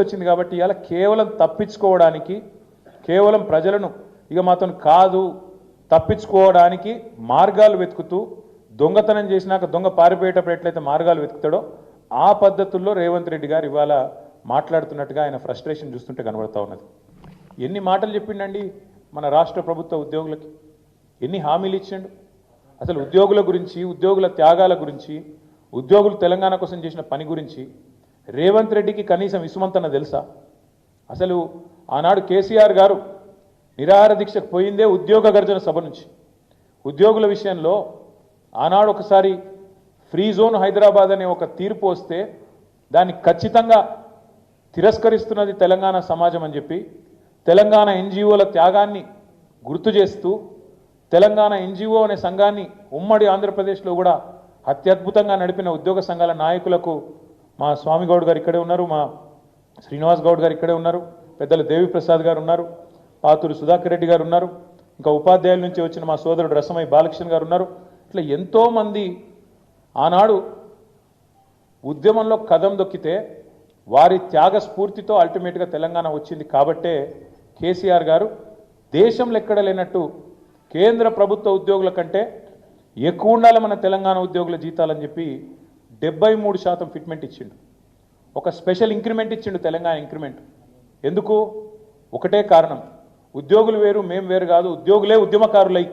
వచ్చింది కాబట్టి ఇలా కేవలం తప్పించుకోవడానికి కేవలం ప్రజలను ఇక మాతో కాదు తప్పించుకోవడానికి మార్గాలు వెతుకుతూ దొంగతనం చేసినాక దొంగ పారిపోయేటప్పుడు ఎట్లయితే మార్గాలు వెతుకుతాడో ఆ పద్ధతుల్లో రేవంత్ రెడ్డి గారు ఇవాళ మాట్లాడుతున్నట్టుగా ఆయన ఫ్రస్ట్రేషన్ చూస్తుంటే కనబడతా ఉన్నది. ఎన్ని మాటలు చెప్పిండండి మన రాష్ట్ర ప్రభుత్వ ఉద్యోగులకి, ఎన్ని హామీలు ఇచ్చిండు. అసలు ఉద్యోగుల గురించి, ఉద్యోగుల త్యాగాల గురించి, ఉద్యోగులు తెలంగాణ కోసం చేసిన పని గురించి రేవంత్ రెడ్డికి కనీసం విసుమంతన తెలుసా? అసలు ఆనాడు కేసీఆర్ గారు నిరాహార దీక్షకు పోయిందే ఉద్యోగ గర్జన సభ నుంచి. ఉద్యోగుల విషయంలో ఆనాడు ఒకసారి ఫ్రీ జోన్ హైదరాబాద్ అనే ఒక తీర్పు వస్తే దాన్ని ఖచ్చితంగా తిరస్కరిస్తున్నది తెలంగాణ సమాజం అని చెప్పి తెలంగాణ ఎన్జిఓల త్యాగాన్ని గుర్తు చేస్తూ తెలంగాణ ఎన్జిఓ అనే సంఘాన్ని ఉమ్మడి ఆంధ్రప్రదేశ్లో కూడా అత్యద్భుతంగా నడిపిన ఉద్యోగ సంఘాల నాయకులకు మా స్వామి గౌడ్ గారు ఇక్కడే ఉన్నారు, మా శ్రీనివాస్ గౌడ్ గారు ఇక్కడే ఉన్నారు, పెద్దలు దేవిప్రసాద్ గారు ఉన్నారు, పాతూరు సుధాకర్ రెడ్డి గారు ఉన్నారు, ఇంకా ఉపాధ్యాయుల నుంచి వచ్చిన మా సోదరుడు రసమయ్య బాలకృష్ణ గారు ఉన్నారు. ఇట్లా ఎంతోమంది ఆనాడు ఉద్యమంలో కదం దొక్కితే వారి త్యాగ స్ఫూర్తితో అల్టిమేట్గా తెలంగాణ వచ్చింది. కాబట్టే కేసీఆర్ గారు దేశంలో ఎక్కడ లేనట్టు కేంద్ర ప్రభుత్వ ఉద్యోగుల కంటే ఎక్కువ ఉండాలి మన తెలంగాణ ఉద్యోగుల జీతాలని చెప్పి 73% ఫిట్మెంట్ ఇచ్చిండు. ఒక స్పెషల్ ఇంక్రిమెంట్ ఇచ్చిండు, తెలంగాణ ఇంక్రిమెంట్. ఎందుకు? ఒకటే కారణం, ఉద్యోగులు వేరు మేము వేరు కాదు, ఉద్యోగులే ఉద్యమకారులై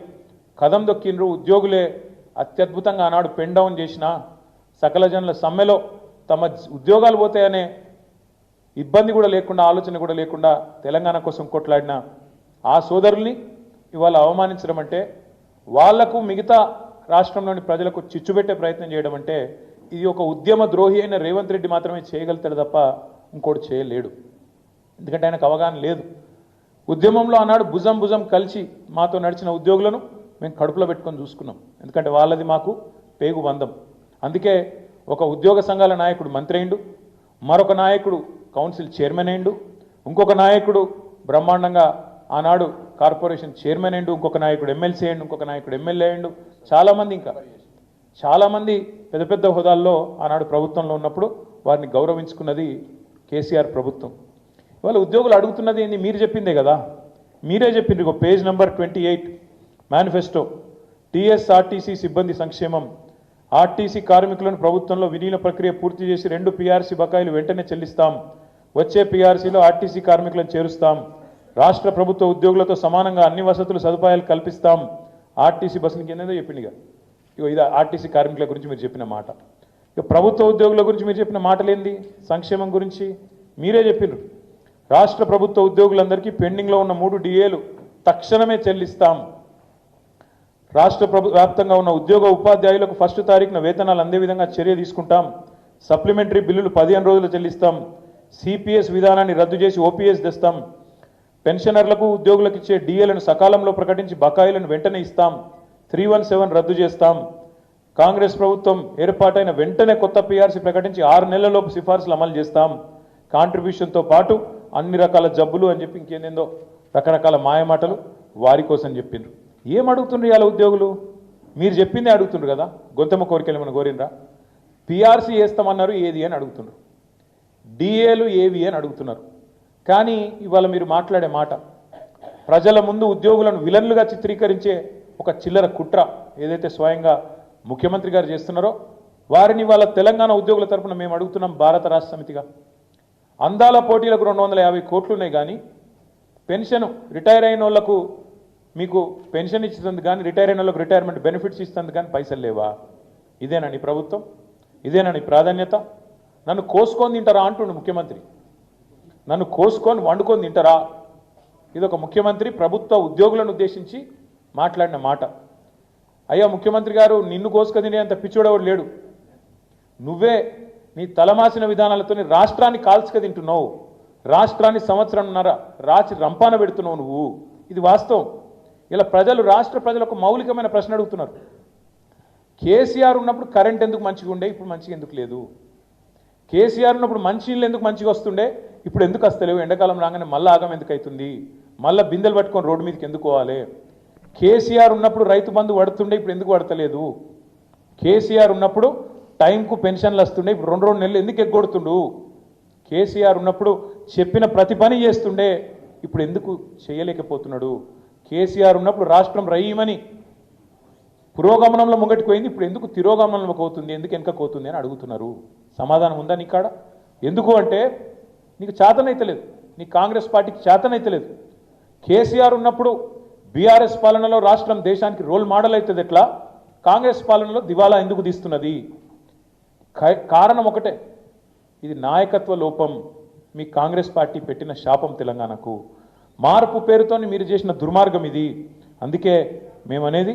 కదం దొక్కిండ్రు, ఉద్యోగులే అత్యద్భుతంగా ఆనాడు పెన్ డౌన్ చేసిన సకల జనుల సమ్మెలో తమ ఉద్యోగాలు పోతాయనే ఇబ్బంది కూడా లేకుండా, ఆలోచన కూడా లేకుండా తెలంగాణ కోసం కొట్లాడిన ఆ సోదరుల్ని ఇవాళ అవమానించడం అంటే, వాళ్లకు మిగతా రాష్ట్రంలోని ప్రజలకు చిచ్చుపెట్టే ప్రయత్నం చేయడం అంటే, ఇది ఒక ఉద్యమ ద్రోహి అయిన రేవంత్ రెడ్డి మాత్రమే చేయగలుగుతాడు తప్ప ఇంకోటి చేయలేడు. ఎందుకంటే ఆయనకు అవగాహన లేదు. ఉద్యమంలో ఆనాడు భుజం భుజం కలిసి మాతో నడిచిన ఉద్యోగులను మేము కడుపులో పెట్టుకొని చూసుకున్నాం. ఎందుకంటే వాళ్ళది మాకు పేగు బంధం. అందుకే ఒక ఉద్యోగ సంఘాల నాయకుడు మంత్రి అయిండు, మరొక నాయకుడు కౌన్సిల్ చైర్మన్ అయిండు, ఇంకొక నాయకుడు బ్రహ్మాండంగా ఆనాడు కార్పొరేషన్ చైర్మన్ అయిండు, ఇంకొక నాయకుడు ఎమ్మెల్సీ అయిండు, ఇంకొక నాయకుడు ఎమ్మెల్యే అయిండు, చాలామంది ఇంకా చాలామంది పెద్ద పెద్ద హోదాల్లో ఆనాడు ప్రభుత్వంలో ఉన్నప్పుడు వారిని గౌరవించుకున్నది కేసీఆర్ ప్రభుత్వం. ఇవాళ ఉద్యోగులు అడుగుతున్నది ఏంది? మీరు చెప్పిందే కదా, మీరే చెప్పింది. పేజ్ నెంబర్ 28 మేనిఫెస్టో, టీఎస్ఆర్టీసీ సిబ్బంది సంక్షేమం, ఆర్టీసీ కార్మికులను ప్రభుత్వంలో విలీన ప్రక్రియ పూర్తి చేసి 2 పీఆర్సీ బకాయిలు వెంటనే చెల్లిస్తాం, వచ్చే పీఆర్సీలో ఆర్టీసీ కార్మికులను చేరుస్తాం, రాష్ట్ర ప్రభుత్వ ఉద్యోగులతో సమానంగా అన్ని వసతులు సదుపాయాలు కల్పిస్తాం, ఆర్టీసీ బస్సులకి ఏందో చెప్పిందిగా. ఇగో ఇది ఆర్టీసీ కార్మికుల గురించి మీరు చెప్పిన మాట. ఇక ప్రభుత్వ ఉద్యోగుల గురించి మీరు చెప్పిన మాటలేంది? సంక్షేమం గురించి మీరే చెప్పిండ్రు. రాష్ట్ర ప్రభుత్వ ఉద్యోగులందరికీ పెండింగ్లో ఉన్న 3 డిఏలు తక్షణమే చెల్లిస్తాం, రాష్ట్ర వ్యాప్తంగా ఉన్న ఉద్యోగ ఉపాధ్యాయులకు 1వ తారీఖున వేతనాలు అందే విధంగా చర్య తీసుకుంటాం, సప్లిమెంటరీ బిల్లులు 15 రోజులు చెల్లిస్తాం, సిపిఎస్ విధానాన్ని రద్దు చేసి ఓపీఎస్ తెస్తాం, పెన్షనర్లకు ఉద్యోగులకు ఇచ్చే డిఏలను సకాలంలో ప్రకటించి బకాయిలను వెంటనే ఇస్తాం, 317 రద్దు చేస్తాం, కాంగ్రెస్ ప్రభుత్వం ఏర్పాటైన వెంటనే కొత్త పీఆర్సీ ప్రకటించి 6 నెలలలోపు సిఫార్సులు అమలు చేస్తాం, కాంట్రిబ్యూషన్తో పాటు అన్ని రకాల జబ్బులు అని చెప్పి ఇంకేందేందో రకరకాల మాయమాటలు వారి కోసం చెప్పిండ్రు. ఏం అడుగుతుండ్రు ఇవాళ ఉద్యోగులు? మీరు చెప్పిందే అడుగుతుండ్రు కదా. గొంతమ్మ కోరికలు ఏమైనా కోరినరా? పీఆర్సీ వేస్తామన్నారు, ఏది అని అడుగుతున్నారు, డిఏలు ఏవి అని అడుగుతున్నారు. కానీ ఇవాళ మీరు మాట్లాడే మాట ప్రజల ముందు ఉద్యోగులను విలన్లుగా చిత్రీకరించే ఒక చిల్లర కుట్ర ఏదైతే స్వయంగా ముఖ్యమంత్రి గారు చేస్తున్నారో వారిని వాళ్ళ తెలంగాణ ఉద్యోగుల తరఫున మేము అడుగుతున్నాం. భారత రాష్ట్ర సమితిగా అందాల పోటీలకు 250 కోట్లు ఉన్నాయి, కానీ పెన్షన్ రిటైర్ అయిన వాళ్ళకు మీకు పెన్షన్ ఇస్తుంది కానీ రిటైర్ అయిన వాళ్ళకు రిటైర్మెంట్ బెనిఫిట్స్ ఇస్తుంది కానీ పైసలు లేవా? ఇదేనా నీ ప్రభుత్వం? ఇదేనా నీ ప్రాధాన్యత? నన్ను కోసుకొని తింటారా అంటుండు ముఖ్యమంత్రి. నన్ను కోసుకొని వండుకొని తింటారా? ఇది ఒక ముఖ్యమంత్రి ప్రభుత్వ ఉద్యోగులను ఉద్దేశించి మాట్లాడిన మాట. అయ్యా ముఖ్యమంత్రి గారు, నిన్ను కోసుక తినే అంత పిచ్చోడెవడు లేడు. నువ్వే నీ తలమాసిన విధానాలతో రాష్ట్రాన్ని కాల్చుక తింటున్నావు, రాష్ట్రాన్ని సంవత్సరంన్నర రాచి రంపాన పెడుతున్నావు నువ్వు. ఇది వాస్తవం. ఇలా ప్రజలు, రాష్ట్ర ప్రజలకు మౌలికమైన ప్రశ్న అడుగుతున్నారు. కేసీఆర్ ఉన్నప్పుడు కరెంట్ ఎందుకు మంచిగా ఉండే, ఇప్పుడు మంచిగా ఎందుకు లేదు? కేసీఆర్ ఉన్నప్పుడు మంచినీళ్ళు ఎందుకు మంచిగా వస్తుండే, ఇప్పుడు ఎందుకు వస్తలేవు? ఎండాకాలం రాగానే మళ్ళీ ఆగం ఎందుకు అవుతుంది? మళ్ళీ బిందెలు పట్టుకొని రోడ్డు మీదకి ఎందుకు పోవాలి? కేసీఆర్ ఉన్నప్పుడు రైతు బంధు పడుతుండే, ఇప్పుడు ఎందుకు పడతలేదు? కేసీఆర్ ఉన్నప్పుడు టైంకు పెన్షన్లు వస్తుండే, ఇప్పుడు 2 నెలలు ఎందుకు ఎగ్గొడుతుండు? కేసీఆర్ ఉన్నప్పుడు చెప్పిన ప్రతి పని చేస్తుండే, ఇప్పుడు ఎందుకు చేయలేకపోతున్నాడు? కేసీఆర్ ఉన్నప్పుడు రాష్ట్రం రయ్యమని పురోగమనంలో ముంగటికి పోయింది, ఇప్పుడు ఎందుకు తిరోగమనంలోకి పోతుంది, ఎందుకు వెనకకు పోతుంది అని అడుగుతున్నారు. సమాధానం ఉందా నీ కాడ? ఎందుకు అంటే నీకు చేతనైతలేదు, నీ కాంగ్రెస్ పార్టీకి చేతనైతలేదు. కేసీఆర్ ఉన్నప్పుడు బీఆర్ఎస్ పాలనలో రాష్ట్రం దేశానికి రోల్ మోడల్ అవుతుంది, ఎట్లా కాంగ్రెస్ పాలనలో దివాలా ఎందుకు తీస్తున్నది? కారణం ఒకటే, ఇది నాయకత్వ లోపం. మీ కాంగ్రెస్ పార్టీ పెట్టిన శాపం తెలంగాణకు. మార్పు పేరుతో మీరు చేసిన దుర్మార్గం ఇది. అందుకే మేమనేది